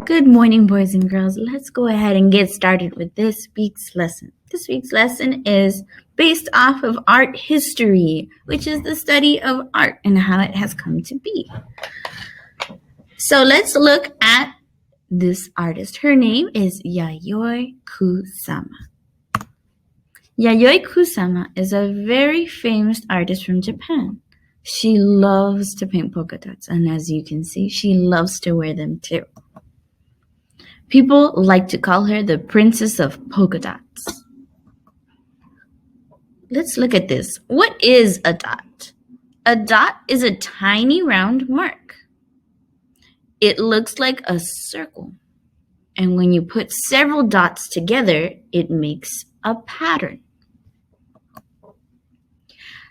Good morning, boys and girls. Let's go ahead and get started with this week's lesson. This week's lesson is based off of art history, which is the study of art and how it has come to be. So let's look at this artist. Her name is Yayoi Kusama. Yayoi Kusama is a very famous artist from Japan. She loves to paint polka dots, and as you can see, she loves to wear them too. People like to call her the Princess of Polka Dots. Let's look at this. What is a dot? A dot is a tiny round mark. It looks like a circle. And when you put several dots together, it makes a pattern.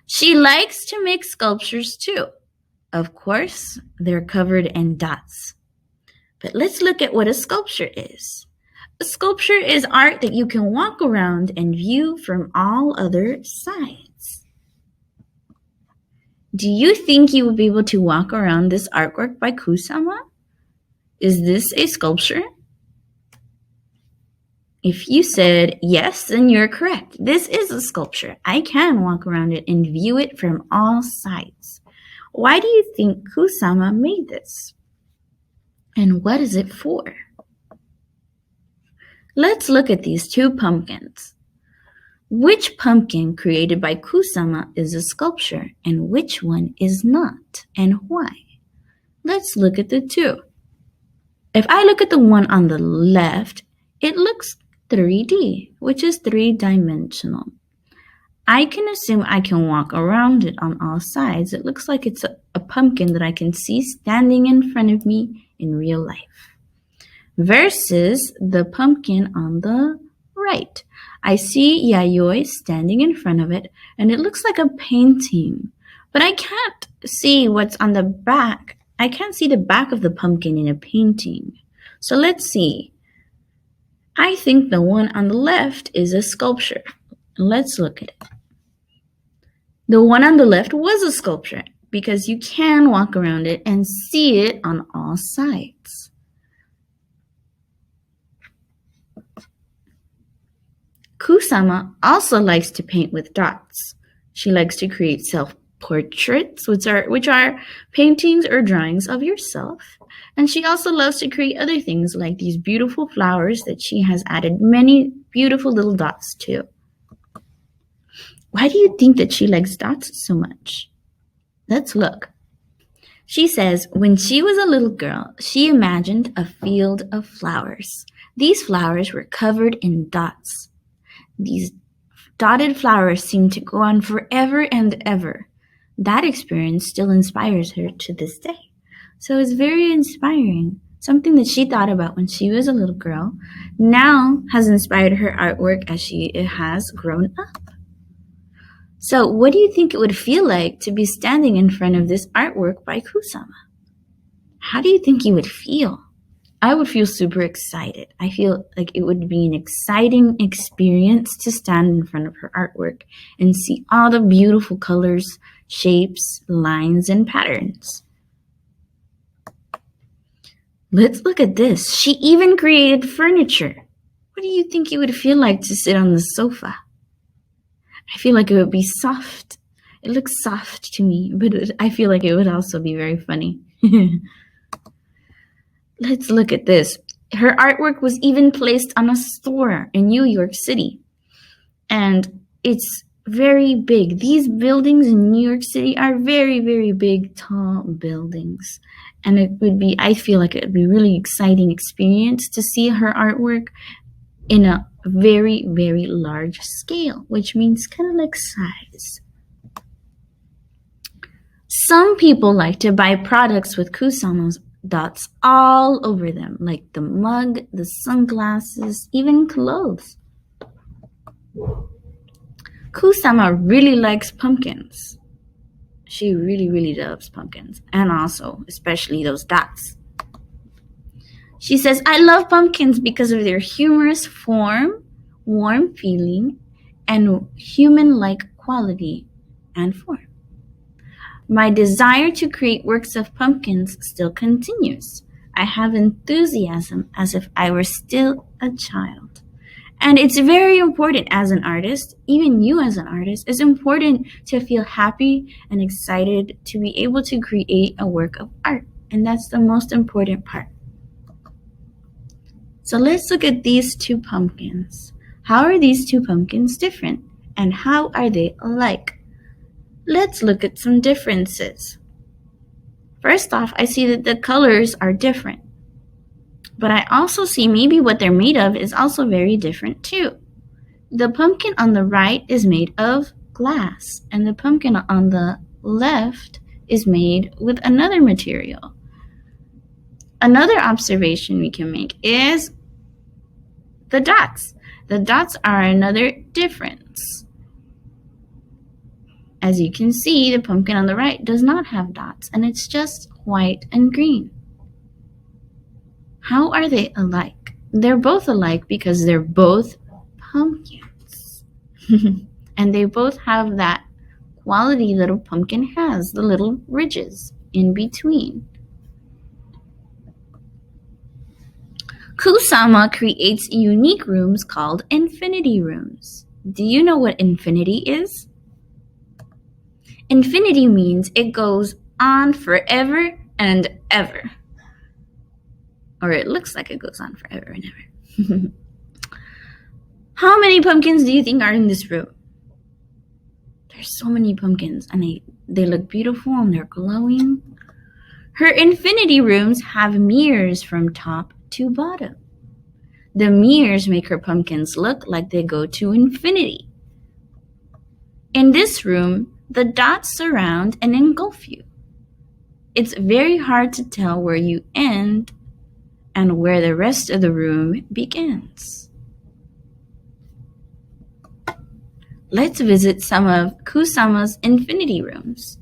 She likes to make sculptures too. Of course, they're covered in dots. But let's look at what a sculpture is. A sculpture is art that you can walk around and view from all other sides. Do you think you will be able to walk around this artwork by Kusama? Is this a sculpture? If you said yes, then you're correct. This is a sculpture. I can walk around it and view it from all sides. Why do you think Kusama made this? And what is it for? Let's look at these two pumpkins. Which pumpkin created by Kusama is a sculpture and which one is not, and why? Let's look at the two. If I look at the one on the left, it looks 3D, which is three-dimensional. I can assume I can walk around it on all sides. It looks like it's a pumpkin that I can see standing in front of me in real life. Versus the pumpkin on the right. I see Yayoi standing in front of it, and it looks like a painting. But I can't see what's on the back. I can't see the back of the pumpkin in a painting. So let's see. I think the one on the left is a sculpture. Let's look at it. The one on the left was a sculpture because you can walk around it and see it on all sides. Kusama also likes to paint with dots. She likes to create self-portraits, which are paintings or drawings of yourself. And she also loves to create other things like these beautiful flowers that she has added many beautiful little dots to. Why do you think that she likes dots so much? Let's look. She says when she was a little girl, she imagined a field of flowers. These flowers were covered in dots. These dotted flowers seem to go on forever and ever. That experience still inspires her to this day. So it's very inspiring. Something that she thought about when she was a little girl now has inspired her artwork as she has grown up. So what do you think it would feel like to be standing in front of this artwork by Kusama? How do you think you would feel? I would feel super excited. I feel like it would be an exciting experience to stand in front of her artwork and see all the beautiful colors, shapes, lines, and patterns. Let's look at this. She even created furniture. What do you think it would feel like to sit on the sofa? I feel like it would be soft. It looks soft to me, but I feel like it would also be very funny. Let's look at this. Her artwork was even placed on a store in New York City. And it's very big. These buildings in New York City are very, very big, tall buildings. And I feel like it would be a really exciting experience to see her artwork in a very, very large scale, which means kind of like size. Some people like to buy products with Kusama's dots all over them, like the mug, the sunglasses, even clothes. Kusama really likes pumpkins. She really, really loves pumpkins, and also, especially those dots. She says, I love pumpkins because of their humorous form, warm feeling, and human-like quality and form. My desire to create works of pumpkins still continues. I have enthusiasm as if I were still a child. And it's very important as an artist, even you as an artist, it's important to feel happy and excited to be able to create a work of art. And that's the most important part. So let's look at these two pumpkins. How are these two pumpkins different? And how are they alike? Let's look at some differences. First off, I see that the colors are different. But I also see maybe what they're made of is also very different too. The pumpkin on the right is made of glass, and the pumpkin on the left is made with another material. Another observation we can make is the dots. The dots are another difference. As you can see, the pumpkin on the right does not have dots, and it's just white and green. How are they alike? They're both alike because they're both pumpkins. And they both have that quality that a pumpkin has, the little ridges in between. Kusama creates unique rooms called infinity rooms. Do you know what infinity is? Infinity means it goes on forever and ever. Or it looks like it goes on forever and ever. How many pumpkins do you think are in this room? There's so many pumpkins, and they look beautiful and they're glowing. Her infinity rooms have mirrors from top to bottom. The mirrors make her pumpkins look like they go to infinity. In this room, the dots surround and engulf you. It's very hard to tell where you end and where the rest of the room begins. Let's visit some of Kusama's infinity rooms.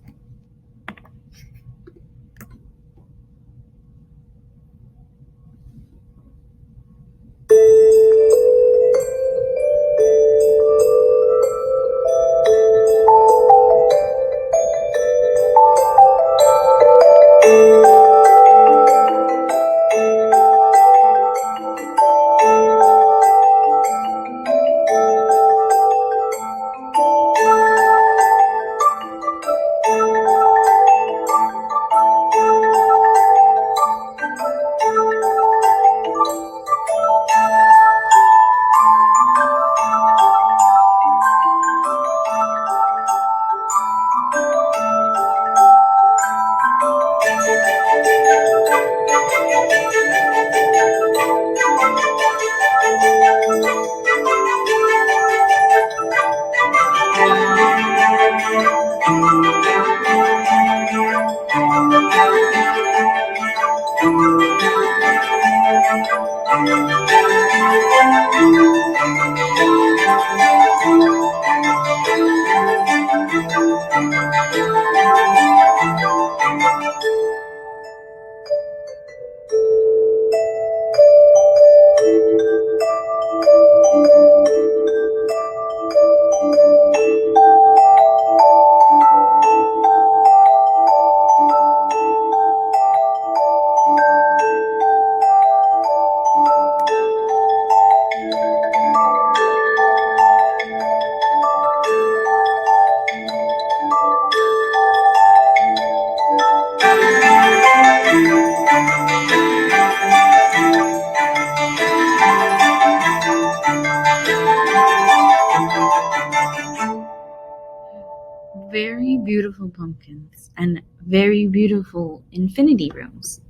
Very beautiful pumpkins and very beautiful infinity rooms.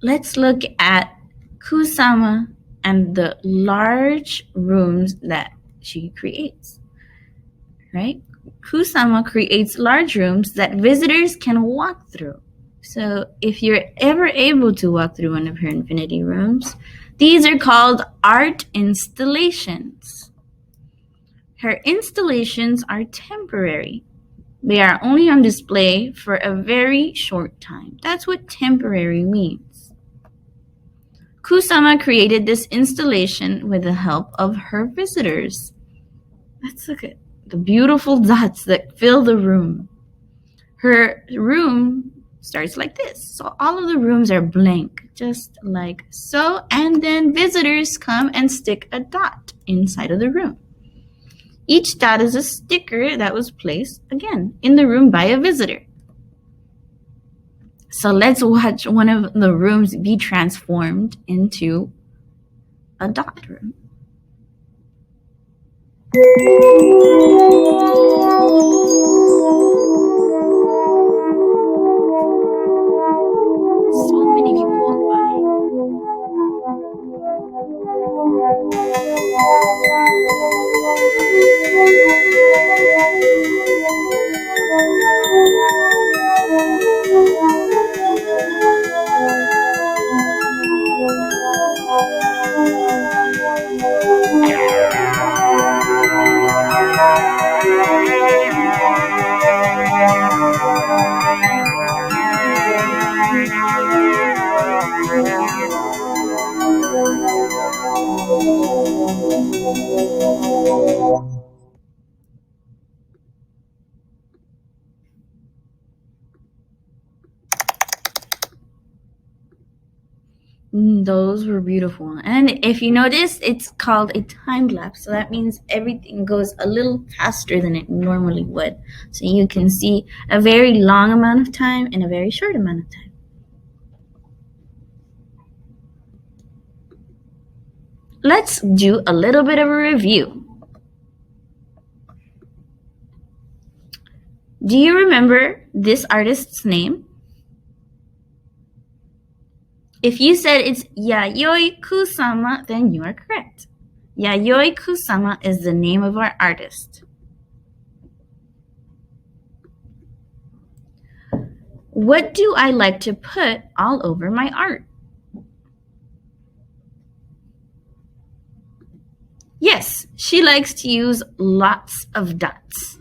Let's look at Kusama and the large rooms that she creates. Right? Kusama creates large rooms that visitors can walk through. So if you're ever able to walk through one of her infinity rooms, these are called art installations. Her installations are temporary. They are only on display for a very short time. That's what temporary means. Kusama created this installation with the help of her visitors. Let's look at the beautiful dots that fill the room. Her room starts like this. So all of the rooms are blank, just like so. And then visitors come and stick a dot inside of the room. Each dot is a sticker that was placed, again, in the room by a visitor. So let's watch one of the rooms be transformed into a dot room. So many people walk by. Those were beautiful. And if you notice, it's called a time lapse. So that means everything goes a little faster than it normally would. So you can see a very long amount of time in a very short amount of time. Let's do a little bit of a review. Do you remember this artist's name? If you said it's Yayoi Kusama, then you are correct. Yayoi Kusama is the name of our artist. What do I like to put all over my art? Yes, she likes to use lots of dots.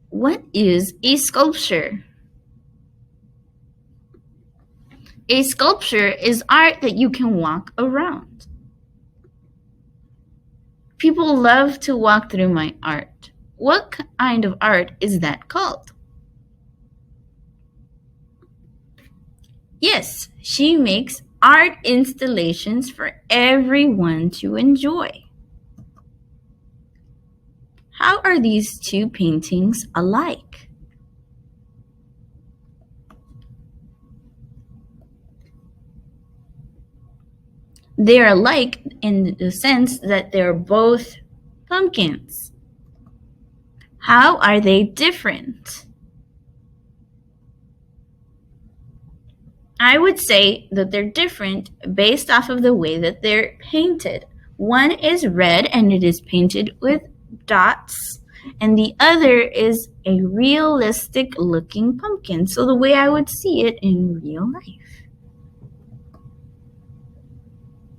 What is a sculpture? A sculpture is art that you can walk around. People love to walk through my art. What kind of art is that called? Yes, she makes art installations for everyone to enjoy. How are these two paintings alike? They are alike in the sense that they're both pumpkins. How are they different? I would say that they're different based off of the way that they're painted. One is red and it is painted with dots, and the other is a realistic looking pumpkin. So the way I would see it in real life.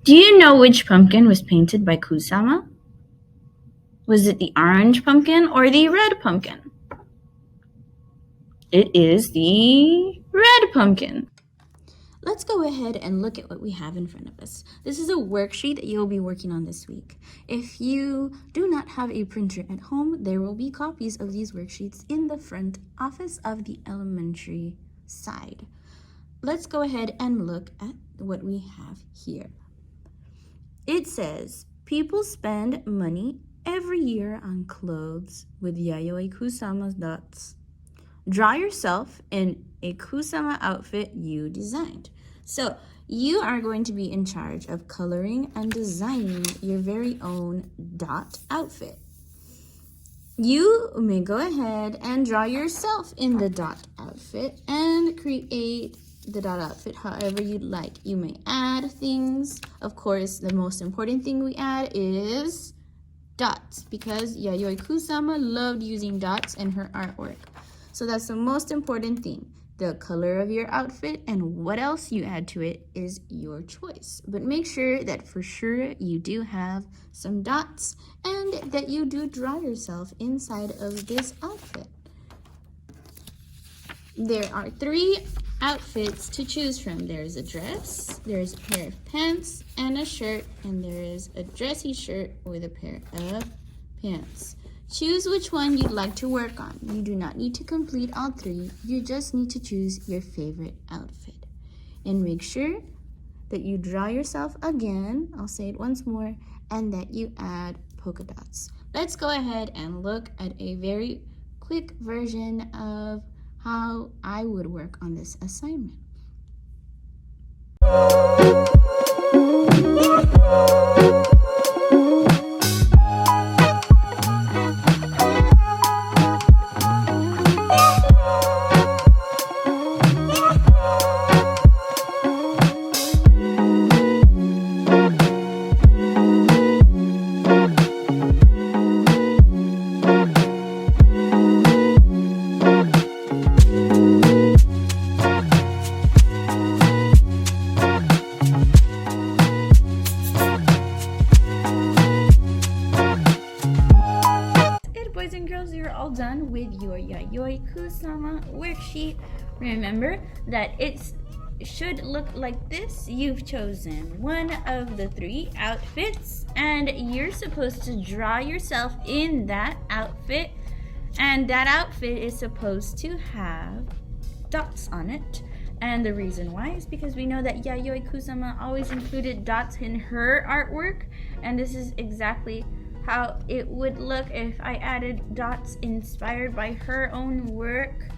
Do you know which pumpkin was painted by Kusama? Was it the orange pumpkin or the red pumpkin? It is the red pumpkin. Let's go ahead and look at what we have in front of us. This is a worksheet that you'll be working on this week. If you do not have a printer at home, there will be copies of these worksheets in the front office of the elementary side. Let's go ahead and look at what we have here. It says, people spend money every year on clothes with Yayoi Kusama's dots. Draw yourself in a Kusama outfit you designed. So you are going to be in charge of coloring and designing your very own dot outfit. You may go ahead and draw yourself in the dot outfit and create the dot outfit however you'd like. You may add things. Of course, the most important thing we add is dots, because Yayoi Kusama loved using dots in her artwork. So that's the most important thing. The color of your outfit and what else you add to it is your choice. But make sure that for sure you do have some dots and that you do draw yourself inside of this outfit. There are 3 outfits to choose from. There's a dress, there's a pair of pants and a shirt, and there is a dressy shirt with a pair of pants. Choose which one you'd like to work on. You do not need to complete all 3. You just need to choose your favorite outfit. And make sure that you draw yourself again, I'll say it once more, and that you add polka dots. Let's go ahead and look at a very quick version of how I would work on this assignment. Boys and girls, you're all done with your Yayoi Kusama worksheet. Remember that it should look like this. You've chosen one of the 3 outfits and you're supposed to draw yourself in that outfit, and that outfit is supposed to have dots on it. And the reason why is because we know that Yayoi Kusama always included dots in her artwork, and this is exactly how it would look if I added dots inspired by her own work.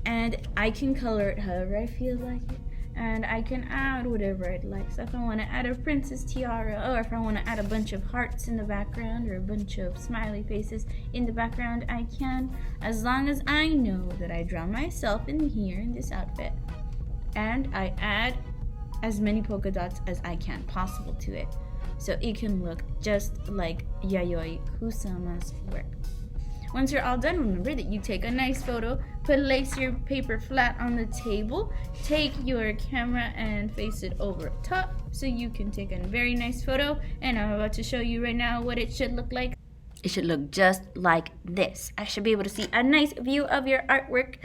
And I can color it however I feel like it, and I can add whatever I'd like. So if I want to add a princess tiara, or if I want to add a bunch of hearts in the background, or a bunch of smiley faces in the background, I can, as long as I know that I draw myself in here in this outfit and I add as many polka dots as I can possible to it, so it can look just like Yayoi Kusama's work. Once you're all done, remember that you take a nice photo, place your paper flat on the table, take your camera and face it over top so you can take a very nice photo. And I'm about to show you right now what it should look like. It should look just like this. I should be able to see a nice view of your artwork.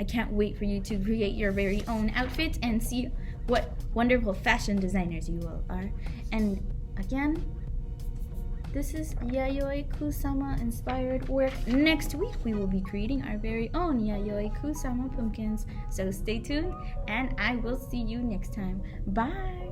I can't wait for you to create your very own outfits and see what wonderful fashion designers you all are. And again, this is Yayoi Kusama inspired work. Next week we will be creating our very own Yayoi Kusama pumpkins. So stay tuned and I will see you next time. Bye!